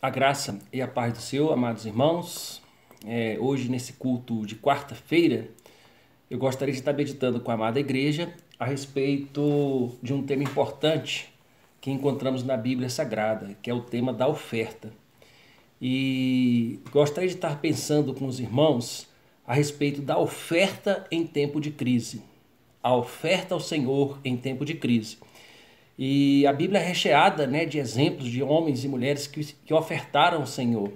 A graça e a paz do Senhor, amados irmãos. Hoje, nesse culto de quarta-feira, eu gostaria de estar meditando com a amada igreja a respeito de um tema importante que encontramos na Bíblia Sagrada, que é o tema da oferta. E gostaria de estar pensando com os irmãos a respeito da oferta em tempo de crise. A oferta ao Senhor em tempo de crise. E a Bíblia é recheada, de exemplos de homens e mulheres que ofertaram ao Senhor.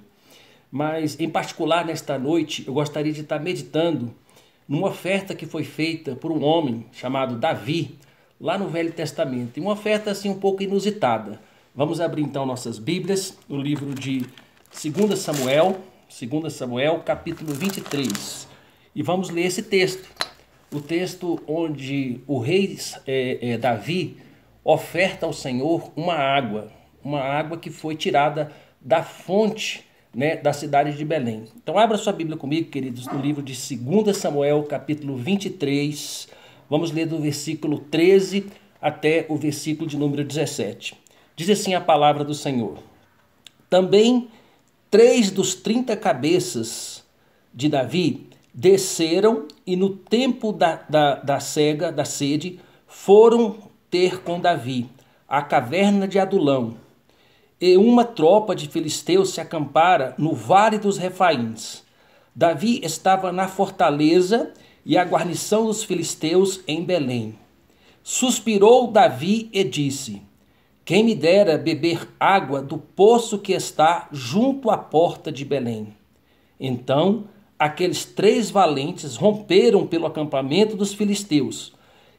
Mas, em particular, nesta noite, eu gostaria de estar meditando numa oferta que foi feita por um homem chamado Davi, lá no Velho Testamento. E uma oferta assim um pouco inusitada. Vamos abrir então nossas Bíblias, no livro de 2 Samuel, capítulo 23. E vamos ler esse texto. O texto onde o rei Davi oferta ao Senhor uma água que foi tirada da fonte, da cidade de Belém. Então abra sua Bíblia comigo, queridos, no livro de 2 Samuel, capítulo 23. Vamos ler do versículo 13 até o versículo de número 17. Diz assim a palavra do Senhor. Também 3 dos 30 cabeças de Davi desceram e no tempo da sede, foram ter com Davi a caverna de Adulão. E uma tropa de filisteus se acampara no vale dos Refaíns. Davi estava na fortaleza e a guarnição dos filisteus em Belém. Suspirou Davi e disse: quem me dera beber água do poço que está junto à porta de Belém. Então aqueles 3 valentes romperam pelo acampamento dos filisteus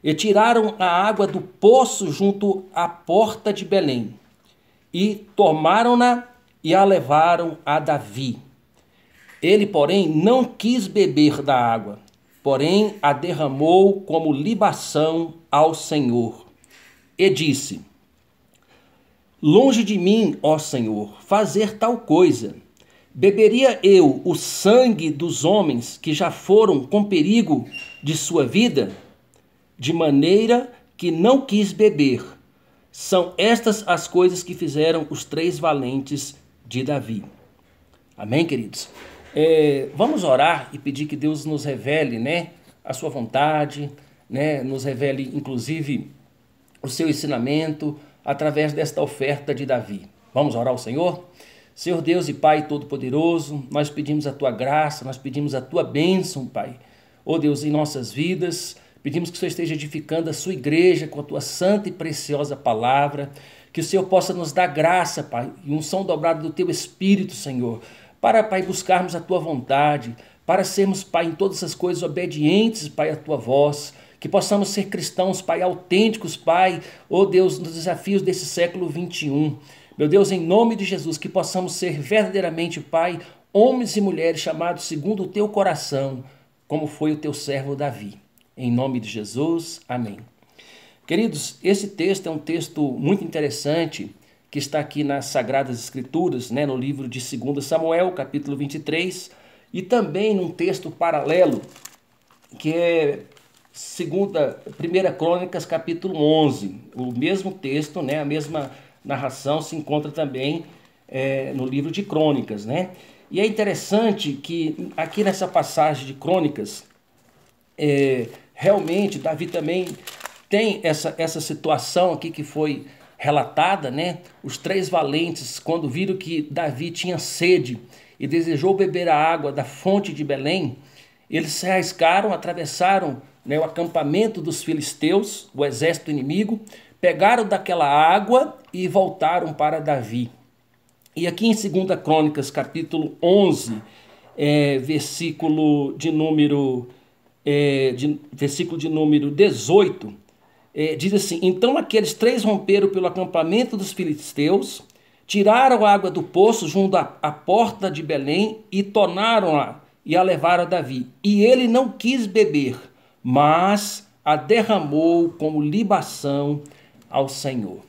e tiraram a água do poço junto à porta de Belém, e tomaram-na e a levaram a Davi. Ele, porém, não quis beber da água, porém a derramou como libação ao Senhor. E disse: longe de mim, ó Senhor, fazer tal coisa. Beberia eu o sangue dos homens que já foram com perigo de sua vida? De maneira que não quis beber. São estas as coisas que fizeram os 3 valentes de Davi. Amém, queridos? Vamos orar e pedir que Deus nos revele, a sua vontade, nos revele, inclusive, o seu ensinamento através desta oferta de Davi. Vamos orar ao Senhor? Senhor Deus e Pai Todo-Poderoso, nós pedimos a Tua graça, nós pedimos a Tua bênção, Pai. Ó Deus, em nossas vidas. Pedimos que o Senhor esteja edificando a sua igreja com a tua santa e preciosa palavra, que o Senhor possa nos dar graça, Pai, e unção dobrada do teu Espírito, Senhor, para, Pai, buscarmos a tua vontade, para sermos, Pai, em todas as coisas obedientes, Pai, à tua voz, que possamos ser cristãos, Pai, autênticos, Pai, ó Deus, nos desafios desse século 21. Meu Deus, em nome de Jesus, que possamos ser verdadeiramente, Pai, homens e mulheres chamados segundo o teu coração, como foi o teu servo Davi. Em nome de Jesus, amém. Queridos, esse texto é um texto muito interessante que está aqui nas Sagradas Escrituras, no livro de 2 Samuel, capítulo 23, e também num texto paralelo, que é 1 Crônicas, capítulo 11. O mesmo texto, a mesma narração se encontra também no livro de Crônicas. E é interessante que aqui nessa passagem de Crônicas, realmente, Davi também tem essa situação aqui que foi relatada, Os 3 valentes, quando viram que Davi tinha sede e desejou beber a água da fonte de Belém, eles se arriscaram, atravessaram, o acampamento dos filisteus, o exército inimigo, pegaram daquela água e voltaram para Davi. E aqui em 2 Crônicas, capítulo 11, versículo de número 18, diz assim: então aqueles 3 romperam pelo acampamento dos filisteus, tiraram a água do poço junto à porta de Belém e tornaram-a e a levaram a Davi. E ele não quis beber, mas a derramou como libação ao Senhor.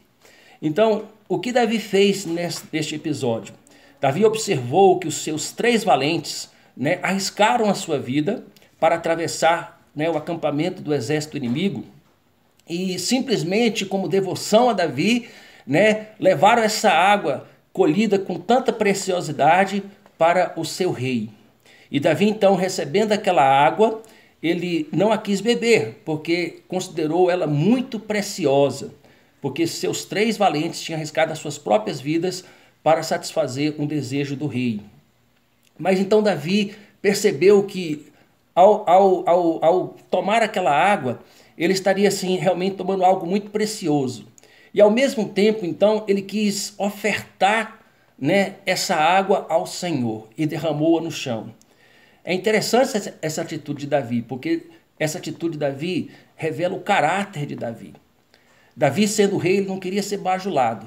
Então, o que Davi fez neste episódio? Davi observou que os seus 3 valentes arriscaram a sua vida para atravessar o acampamento do exército inimigo e simplesmente como devoção a Davi, levaram essa água colhida com tanta preciosidade para o seu rei. E Davi, então, recebendo aquela água, ele não a quis beber, porque considerou ela muito preciosa, porque seus 3 valentes tinham arriscado as suas próprias vidas para satisfazer um desejo do rei. Mas então Davi percebeu que ao tomar aquela água, ele estaria assim realmente tomando algo muito precioso. E ao mesmo tempo, então, ele quis ofertar, né, essa água ao Senhor e derramou-a no chão. É interessante essa atitude de Davi, porque essa atitude de Davi revela o caráter de Davi. Davi, sendo rei, ele não queria ser bajulado.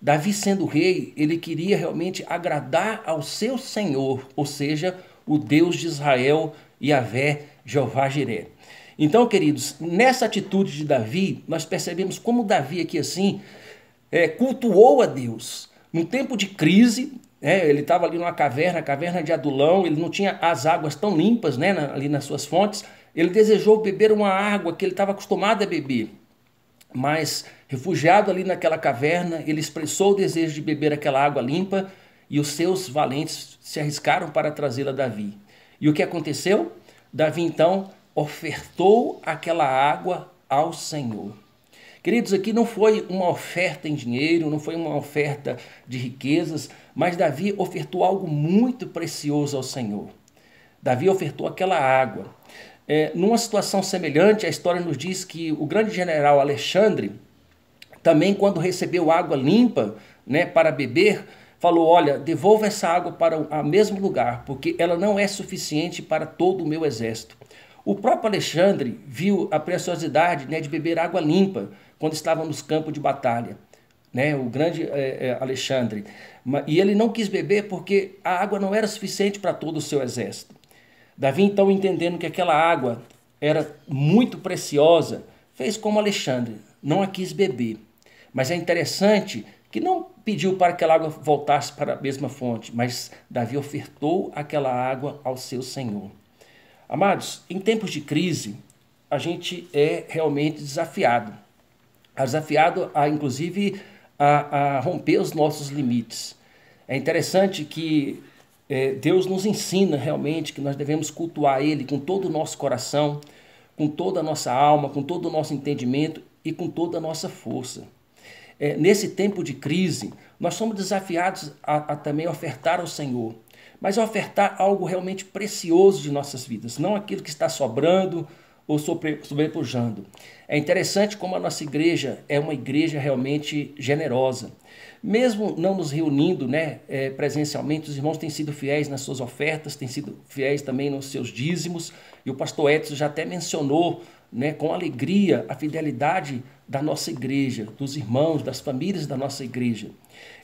Davi, sendo rei, ele queria realmente agradar ao seu Senhor, ou seja, o Deus de Israel, Yahvé, Jeová Jiré. Então, queridos, nessa atitude de Davi, nós percebemos como Davi aqui assim cultuou a Deus. Num tempo de crise, ele estava ali numa caverna, a caverna de Adulão, ele não tinha as águas tão limpas, né, ali nas suas fontes. Ele desejou beber uma água que ele estava acostumado a beber. Mas, refugiado ali naquela caverna, ele expressou o desejo de beber aquela água limpa e os seus valentes se arriscaram para trazê-la a Davi. E o que aconteceu? Davi, então, ofertou aquela água ao Senhor. Queridos, aqui não foi uma oferta em dinheiro, não foi uma oferta de riquezas, mas Davi ofertou algo muito precioso ao Senhor. Davi ofertou aquela água. Numa situação semelhante, a história nos diz que o grande general Alexandre, também quando recebeu água limpa, né, para beber, falou, olha, devolva essa água para o mesmo lugar, porque ela não é suficiente para todo o meu exército. O próprio Alexandre viu a preciosidade, né, de beber água limpa quando estava nos campos de batalha, né, o grande Alexandre. E ele não quis beber porque a água não era suficiente para todo o seu exército. Davi, então, entendendo que aquela água era muito preciosa, fez como Alexandre, não a quis beber. Mas é interessante que não pediu para que aquela água voltasse para a mesma fonte, mas Davi ofertou aquela água ao seu Senhor. Amados, em tempos de crise, a gente é realmente desafiado. Inclusive, a romper os nossos limites. É interessante que Deus nos ensina realmente que nós devemos cultuar Ele com todo o nosso coração, com toda a nossa alma, com todo o nosso entendimento e com toda a nossa força. Nesse tempo de crise, nós somos desafiados a também ofertar ao Senhor, mas a ofertar algo realmente precioso de nossas vidas, não aquilo que está sobrando ou sobrepujando. É interessante como a nossa igreja é uma igreja realmente generosa. Mesmo não nos reunindo, né, presencialmente, os irmãos têm sido fiéis nas suas ofertas, têm sido fiéis também nos seus dízimos, e o pastor Edson já até mencionou, né, com alegria a fidelidade da nossa igreja, dos irmãos, das famílias da nossa igreja.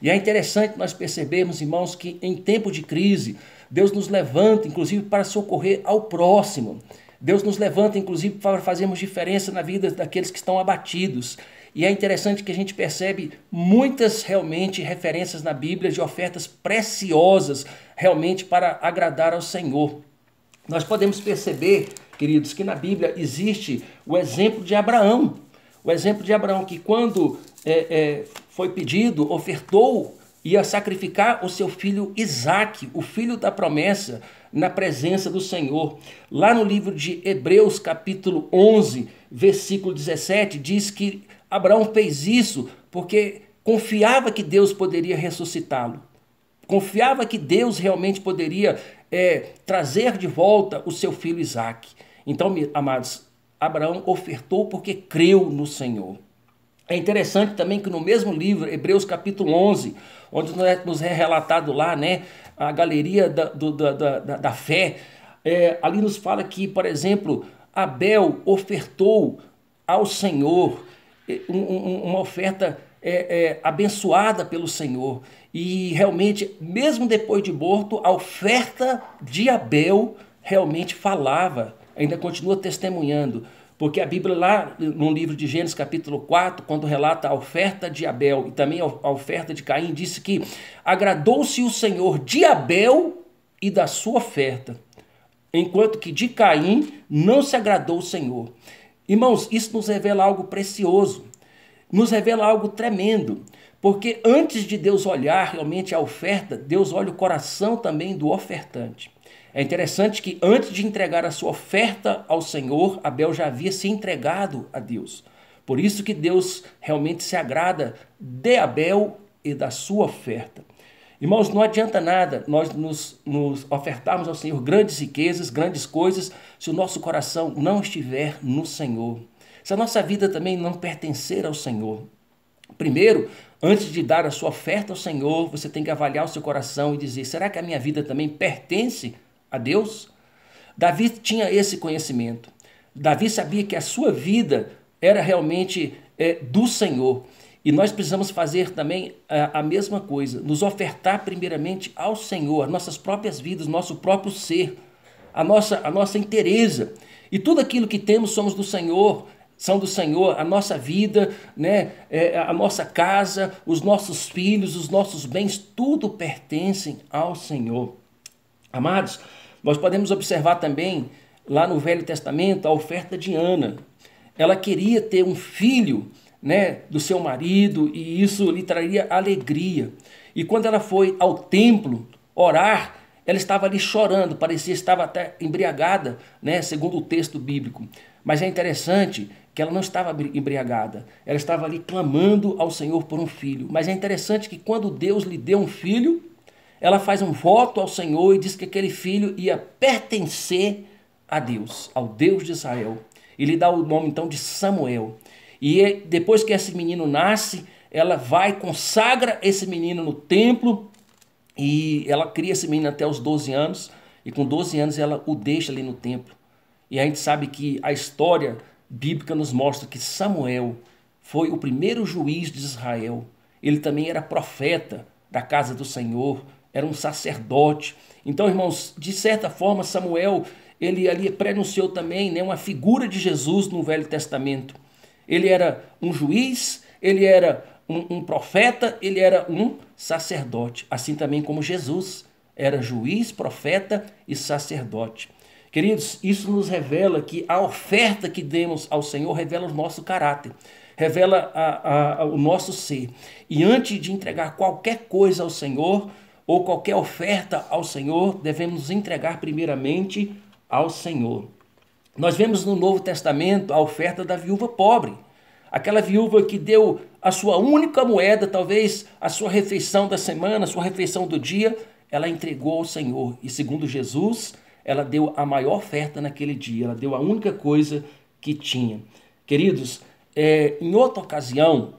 E é interessante nós percebermos, irmãos, que em tempo de crise, Deus nos levanta, inclusive, para socorrer ao próximo. Deus nos levanta, inclusive, para fazermos diferença na vida daqueles que estão abatidos. E é interessante que a gente percebe muitas realmente referências na Bíblia de ofertas preciosas realmente para agradar ao Senhor. Nós podemos perceber, queridos, que na Bíblia existe o exemplo de Abraão. O exemplo de Abraão que quando foi pedido, ofertou, ia sacrificar o seu filho Isaque, o filho da promessa, na presença do Senhor. Lá no livro de Hebreus, capítulo 11, versículo 17, diz que Abraão fez isso porque confiava que Deus poderia ressuscitá-lo. Confiava que Deus realmente poderia trazer de volta o seu filho Isaque. Então, amados, Abraão ofertou porque creu no Senhor. É interessante também que no mesmo livro, Hebreus capítulo 11, onde nos é relatado lá, né, a galeria da fé, ali nos fala que, por exemplo, Abel ofertou ao Senhor uma oferta abençoada pelo Senhor. E realmente, mesmo depois de morto, a oferta de Abel realmente falava, ainda continua testemunhando. Porque a Bíblia lá no livro de Gênesis capítulo 4, quando relata a oferta de Abel e também a oferta de Caim, disse que agradou-se o Senhor de Abel e da sua oferta, enquanto que de Caim não se agradou o Senhor. Irmãos, isso nos revela algo precioso. nos revela algo tremendo, porque antes de Deus olhar realmente a oferta, Deus olha o coração também do ofertante. É interessante que antes de entregar a sua oferta ao Senhor, Abel já havia se entregado a Deus. Por isso que Deus realmente se agrada de Abel e da sua oferta. Irmãos, não adianta nada nós nos ofertarmos ao Senhor grandes riquezas, grandes coisas, se o nosso coração não estiver no Senhor. Se a nossa vida também não pertencer ao Senhor. Primeiro, antes de dar a sua oferta ao Senhor, você tem que avaliar o seu coração e dizer, será que a minha vida também pertence a Deus? Davi tinha esse conhecimento. Davi sabia que a sua vida era realmente do Senhor. E nós precisamos fazer também a mesma coisa, nos ofertar primeiramente ao Senhor, as nossas próprias vidas, nosso próprio ser, a nossa inteireza. E tudo aquilo que temos somos do Senhor, são do Senhor, a nossa vida, né, a nossa casa, os nossos filhos, os nossos bens, tudo pertencem ao Senhor. Amados, nós podemos observar também, lá no Velho Testamento, a oferta de Ana. Ela queria ter um filho, né, do seu marido, e isso lhe traria alegria. E quando ela foi ao templo orar, ela estava ali chorando, parecia estava até embriagada, né, segundo o texto bíblico. Mas é interessante que ela não estava embriagada, ela estava ali clamando ao Senhor por um filho. Mas é interessante que quando Deus lhe deu um filho, ela faz um voto ao Senhor e diz que aquele filho ia pertencer a Deus, ao Deus de Israel. E lhe dá o nome então de Samuel. E depois que esse menino nasce, ela vai, consagra esse menino no templo e ela cria esse menino até os 12 anos. E com 12 anos ela o deixa ali no templo. E a gente sabe que a história bíblica nos mostra que Samuel foi o primeiro juiz de Israel. Ele também era profeta da casa do Senhor, era um sacerdote. Então, irmãos, de certa forma, Samuel, ele ali prenunciou também, né, uma figura de Jesus no Velho Testamento. Ele era um juiz, ele era um profeta, ele era um sacerdote. Assim também como Jesus era juiz, profeta e sacerdote. Queridos, isso nos revela que a oferta que demos ao Senhor revela o nosso caráter, revela o nosso ser. E antes de entregar qualquer coisa ao Senhor, ou qualquer oferta ao Senhor, devemos nos entregar primeiramente ao Senhor. Nós vemos no Novo Testamento a oferta da viúva pobre. Aquela viúva que deu a sua única moeda, talvez a sua refeição da semana, a sua refeição do dia, ela entregou ao Senhor. E segundo Jesus, ela deu a maior oferta naquele dia, ela deu a única coisa que tinha. Queridos, em outra ocasião,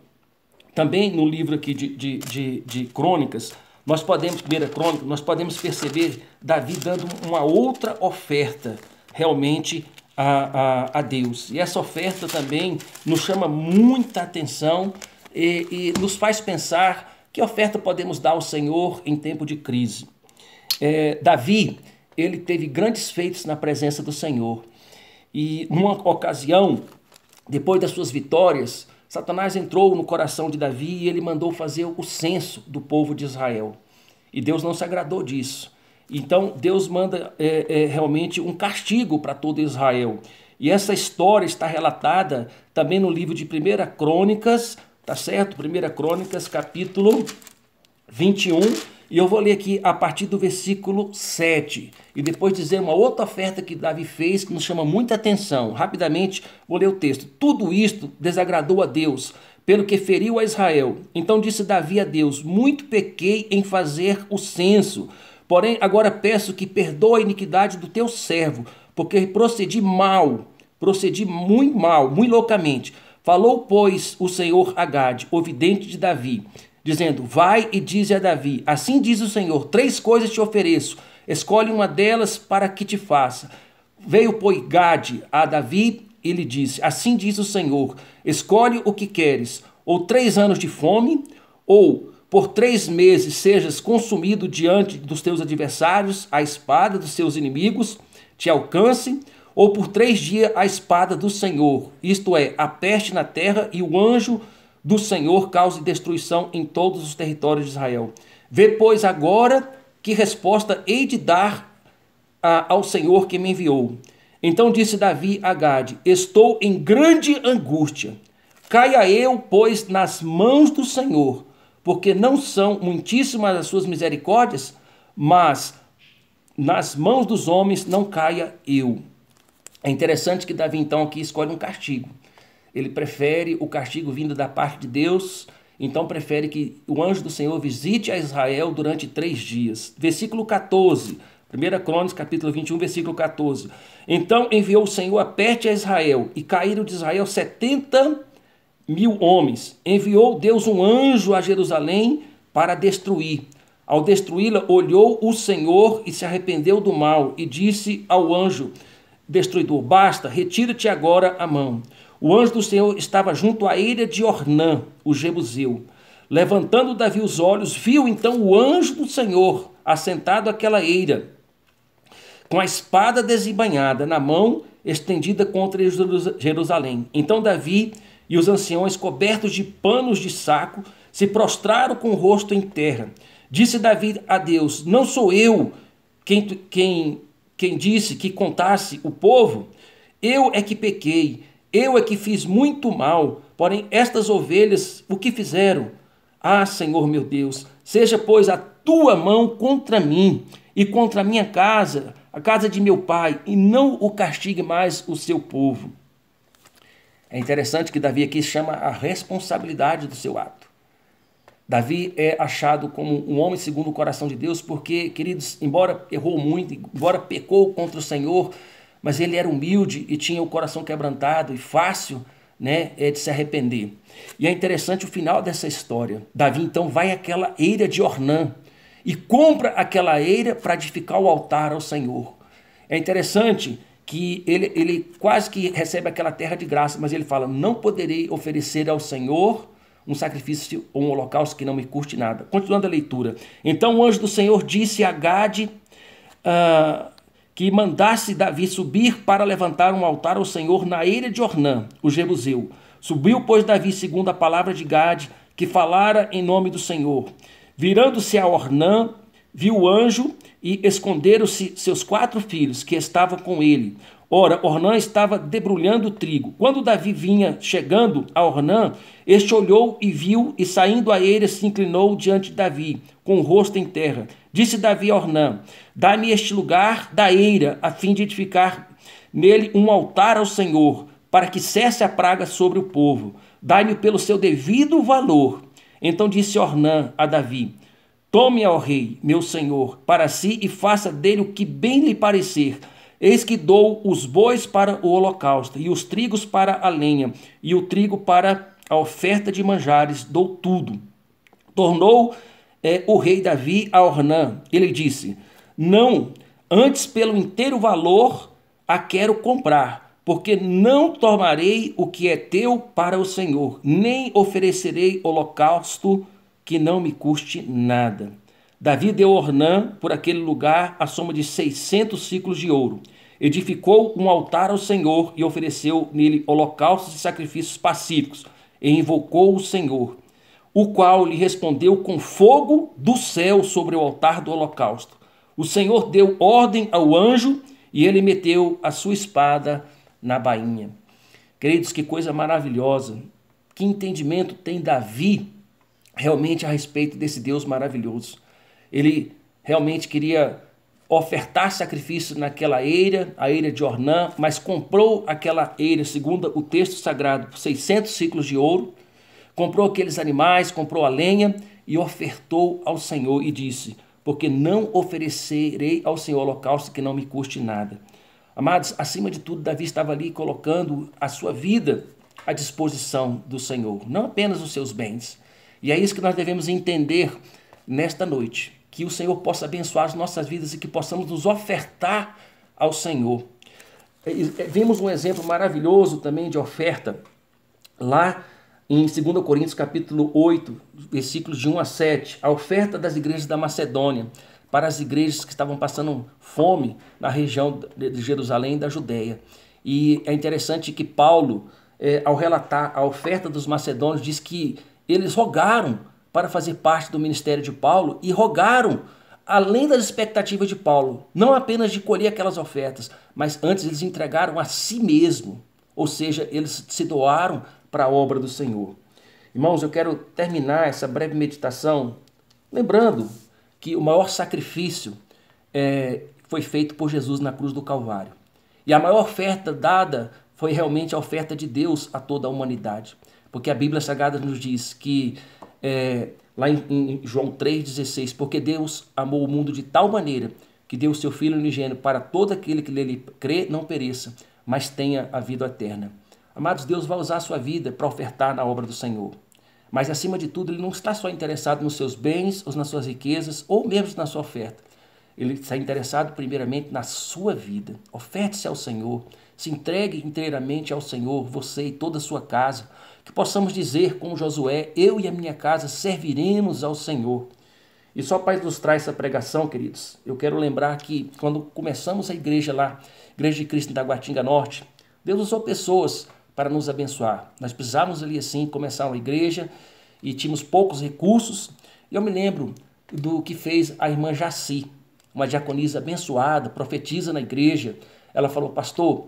também no livro aqui de Crônicas, nós podemos, 1 Crônica, nós podemos perceber Davi dando uma outra oferta realmente a Deus. E essa oferta também nos chama muita atenção e nos faz pensar que oferta podemos dar ao Senhor em tempo de crise. Davi, ele teve grandes feitos na presença do Senhor. E numa ocasião, depois das suas vitórias, Satanás entrou no coração de Davi e ele mandou fazer o censo do povo de Israel. E Deus não se agradou disso. Então Deus manda realmente um castigo para todo Israel. E essa história está relatada também no livro de 1 Crônicas, tá certo? 1 Crônicas, capítulo 21. E eu vou ler aqui a partir do versículo 7. E depois dizer uma outra oferta que Davi fez que nos chama muita atenção. Rapidamente vou ler o texto. Tudo isto desagradou a Deus, pelo que feriu a Israel. Então disse Davi a Deus: muito pequei em fazer o censo. Porém, agora peço que perdoe a iniquidade do teu servo, porque procedi muito mal, muito loucamente. Falou, pois, o Senhor a Gade, o vidente de Davi, dizendo: vai e dize a Davi, assim diz o Senhor, 3 coisas te ofereço, escolhe uma delas para que te faça. Veio, pois, Gade a Davi e lhe disse: assim diz o Senhor, escolhe o que queres, ou 3 anos de fome, ou por 3 meses sejas consumido diante dos teus adversários, a espada dos seus inimigos te alcance, ou por 3 dias a espada do Senhor, isto é, a peste na terra, e o anjo do Senhor cause destruição em todos os territórios de Israel. Vê, pois, agora que resposta hei de dar ao Senhor que me enviou. Então disse Davi a Gade: estou em grande angústia. Caia eu, pois, nas mãos do Senhor, porque não são muitíssimas as suas misericórdias, mas nas mãos dos homens não caia eu. É interessante que Davi, então, aqui escolhe um castigo. Ele prefere o castigo vindo da parte de Deus, então prefere que o anjo do Senhor visite a Israel durante 3 dias. Versículo 14, 1 Crônicas, capítulo 21, versículo 14. Então enviou o Senhor a peste a Israel, e caíram de Israel 70.000 homens. Enviou Deus um anjo a Jerusalém para destruir. Ao destruí-la, olhou o Senhor e se arrependeu do mal, e disse ao anjo destruidor: basta, retira-te agora a mão. O anjo do Senhor estava junto à eira de Ornã, o jebuseu. Levantando Davi os olhos, viu então o anjo do Senhor assentado àquela eira, com a espada desembainhada na mão, estendida contra Jerusalém. Então Davi e os anciões, cobertos de panos de saco, se prostraram com o rosto em terra. Disse Davi a Deus: não sou eu quem disse que contasse o povo? Eu é que pequei, eu é que fiz muito mal, porém estas ovelhas o que fizeram? Ah, Senhor meu Deus, seja pois a tua mão contra mim e contra a minha casa, a casa de meu pai, e não o castigue mais o seu povo. É interessante que Davi aqui chama a responsabilidade do seu ato. Davi é achado como um homem segundo o coração de Deus porque, queridos, embora errou muito, embora pecou contra o Senhor, mas ele era humilde e tinha o coração quebrantado e fácil, né, de se arrepender. E é interessante o final dessa história. Davi então vai àquela eira de Ornã e compra aquela eira para edificar o altar ao Senhor. É interessante que ele quase que recebe aquela terra de graça, mas ele fala: não poderei oferecer ao Senhor um sacrifício ou um holocausto que não me custe nada. Continuando a leitura. Então o anjo do Senhor disse a Gade que mandasse Davi subir para levantar um altar ao Senhor na eira de Ornã, o jebuseu. Subiu, pois, Davi segundo a palavra de Gade, que falara em nome do Senhor. Virando-se a Ornã, viu o anjo e esconderam-se seus 4 filhos que estavam com ele. Ora, Ornã estava debrulhando o trigo. Quando Davi vinha chegando a Ornã, este olhou e viu, e saindo a eira se inclinou diante de Davi, com o rosto em terra. Disse Davi a Ornã: dá-me este lugar da eira, a fim de edificar nele um altar ao Senhor, para que cesse a praga sobre o povo. Dai-me pelo seu devido valor. Então disse Ornã a Davi: tome ao rei, meu senhor, para si e faça dele o que bem lhe parecer. Eis que dou os bois para o holocausto, e os trigos para a lenha, e o trigo para a oferta de manjares, dou tudo. Tornou o rei Davi a Ornã. Ele disse: não, antes pelo inteiro valor a quero comprar, porque não tomarei o que é teu para o Senhor, nem oferecerei holocausto que não me custe nada. Davi deu a Ornã por aquele lugar a soma de 600 siclos de ouro. Edificou um altar ao Senhor e ofereceu nele holocaustos e sacrifícios pacíficos, e invocou o Senhor, o qual lhe respondeu com fogo do céu sobre o altar do holocausto. O Senhor deu ordem ao anjo e ele meteu a sua espada na bainha. Queridos, que coisa maravilhosa. Que entendimento tem Davi realmente a respeito desse Deus maravilhoso. Ele realmente queria ofertar sacrifício naquela eira, a eira de Ornã, mas comprou aquela eira, segundo o texto sagrado, por 600 siclos de ouro, comprou aqueles animais, comprou a lenha e ofertou ao Senhor e disse: porque não oferecerei ao Senhor holocausto que não me custe nada. Amados, acima de tudo, Davi estava ali colocando a sua vida à disposição do Senhor, não apenas os seus bens. E é isso que nós devemos entender nesta noite, que o Senhor possa abençoar as nossas vidas e que possamos nos ofertar ao Senhor. Vimos um exemplo maravilhoso também de oferta lá em 2 Coríntios capítulo 8, versículos de 1 a 7, a oferta das igrejas da Macedônia para as igrejas que estavam passando fome na região de Jerusalém e da Judéia. E é interessante que Paulo, ao relatar a oferta dos macedônios, diz que eles rogaram para fazer parte do ministério de Paulo e rogaram além das expectativas de Paulo, não apenas de colher aquelas ofertas, mas antes eles entregaram a si mesmo, ou seja, eles se doaram para a obra do Senhor. Irmãos, eu quero terminar essa breve meditação lembrando que o maior sacrifício foi feito por Jesus na cruz do Calvário. E a maior oferta dada foi realmente a oferta de Deus a toda a humanidade. Porque a Bíblia Sagrada nos diz que, lá em João 3,16, porque Deus amou o mundo de tal maneira que deu o seu Filho unigênito para todo aquele que nele crê não pereça, mas tenha a vida eterna. Amados, Deus vai usar a sua vida para ofertar na obra do Senhor. Mas, acima de tudo, Ele não está só interessado nos seus bens, ou nas suas riquezas, ou mesmo na sua oferta. Ele está interessado primeiramente na sua vida. Oferte-se ao Senhor, se entregue inteiramente ao Senhor, você e toda a sua casa, que possamos dizer como Josué, eu e a minha casa serviremos ao Senhor. E só para ilustrar essa pregação, queridos, eu quero lembrar que quando começamos a igreja lá, Igreja de Cristo em Taguatinga Norte, Deus usou pessoas para nos abençoar. Nós precisávamos ali assim começar uma igreja e tínhamos poucos recursos. E eu me lembro do que fez a irmã Jaci, uma diaconisa abençoada, profetiza na igreja. Ela falou, pastor,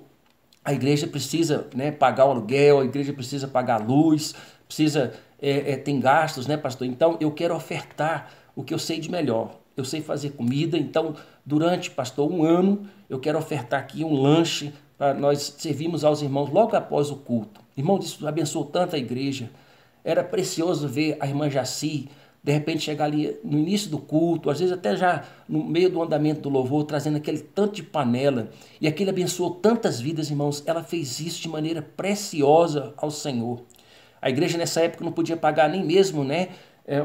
a igreja precisa pagar o aluguel, a igreja precisa pagar a luz, precisa tem gastos, pastor? Então eu quero ofertar o que eu sei de melhor. Eu sei fazer comida, então durante, pastor, 1 ano, eu quero ofertar aqui um lanche para nós servirmos aos irmãos logo após o culto. Irmão, isso abençoou tanto a igreja. Era precioso ver a irmã Jaci, de repente chegar ali no início do culto, às vezes até já no meio do andamento do louvor, trazendo aquele tanto de panela. E aquilo abençoou tantas vidas, irmãos. Ela fez isso de maneira preciosa ao Senhor. A igreja nessa época não podia pagar nem mesmo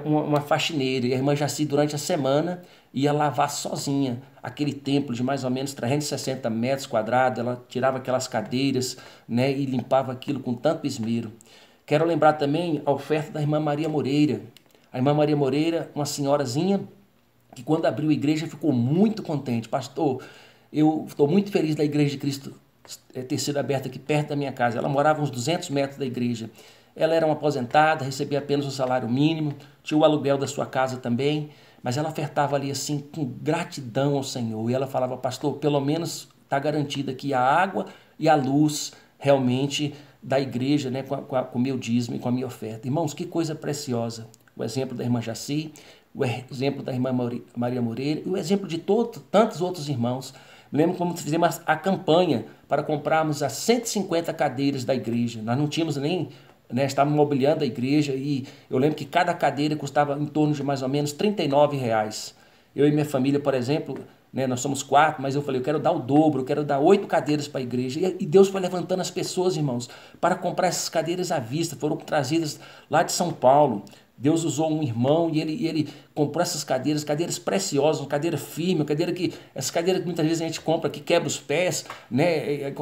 uma faxineira. E a irmã Jaci, durante a semana, ia lavar sozinha aquele templo de mais ou menos 360 metros quadrados. Ela tirava aquelas cadeiras e limpava aquilo com tanto esmero. Quero lembrar também a oferta da irmã Maria Moreira. A irmã Maria Moreira, uma senhorazinha que quando abriu a igreja ficou muito contente. Pastor, eu estou muito feliz da Igreja de Cristo ter sido aberta aqui perto da minha casa. Ela morava uns 200 metros da igreja. Ela era uma aposentada, recebia apenas o salário mínimo, tinha o aluguel da sua casa também, mas ela ofertava ali assim com gratidão ao Senhor. E ela falava, pastor, pelo menos está garantida aqui a água e a luz realmente da igreja, com o meu dízimo e com a minha oferta. Irmãos, que coisa preciosa. O exemplo da irmã Jaci, o exemplo da irmã Maria Moreira e o exemplo de tantos outros irmãos. Me lembro como fizemos a campanha para comprarmos as 150 cadeiras da igreja. Nós não tínhamos nem, estávamos mobiliando a igreja e eu lembro que cada cadeira custava em torno de mais ou menos R$39. Eu e minha família, por exemplo, nós somos 4, mas eu falei, eu quero dar o dobro, eu quero dar 8 cadeiras para a igreja. E Deus foi levantando as pessoas, irmãos, para comprar essas cadeiras à vista. Foram trazidas lá de São Paulo. Deus usou um irmão e ele comprou essas cadeiras preciosas, uma cadeira firme, essas cadeiras que muitas vezes a gente compra que quebra os pés,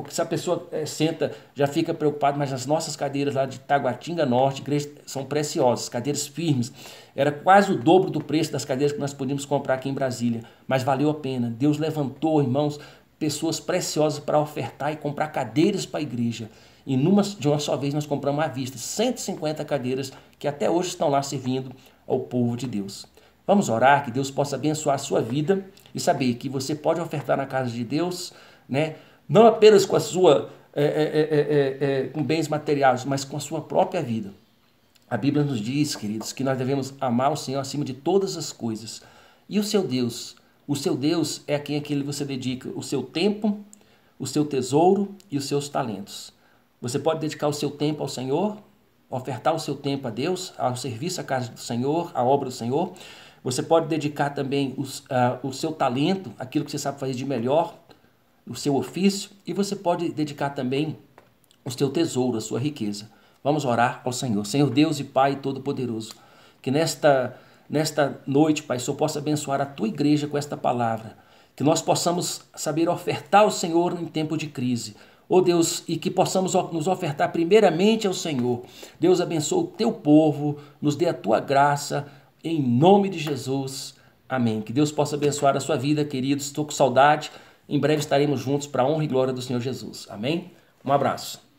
se a pessoa senta já fica preocupado, mas as nossas cadeiras lá de Taguatinga Norte, igreja, são preciosas, cadeiras firmes. Era quase o dobro do preço das cadeiras que nós podíamos comprar aqui em Brasília, mas valeu a pena. Deus levantou, irmãos, pessoas preciosas para ofertar e comprar cadeiras para a igreja. E de uma só vez nós compramos à vista 150 cadeiras que até hoje estão lá servindo ao povo de Deus. Vamos orar que Deus possa abençoar a sua vida e saber que você pode ofertar na casa de Deus, não apenas com a sua com bens materiais, mas com a sua própria vida. A Bíblia nos diz, queridos, que nós devemos amar o Senhor acima de todas as coisas. E o seu Deus é a quem você dedica o seu tempo, o seu tesouro e os seus talentos. Você pode dedicar o seu tempo ao Senhor, ofertar o seu tempo a Deus, ao serviço à casa do Senhor, à obra do Senhor. Você pode dedicar também o seu talento, aquilo que você sabe fazer de melhor, o seu ofício. E você pode dedicar também o seu tesouro, a sua riqueza. Vamos orar ao Senhor. Senhor Deus e Pai Todo-Poderoso, que nesta noite, Pai, só possa abençoar a Tua igreja com esta palavra. Que nós possamos saber ofertar ao Senhor em tempo de crise. Oh Deus, e que possamos nos ofertar primeiramente ao Senhor. Deus abençoe o Teu povo, nos dê a Tua graça, em nome de Jesus. Amém. Que Deus possa abençoar a sua vida, queridos. Estou com saudade. Em breve estaremos juntos para a honra e glória do Senhor Jesus. Amém? Um abraço.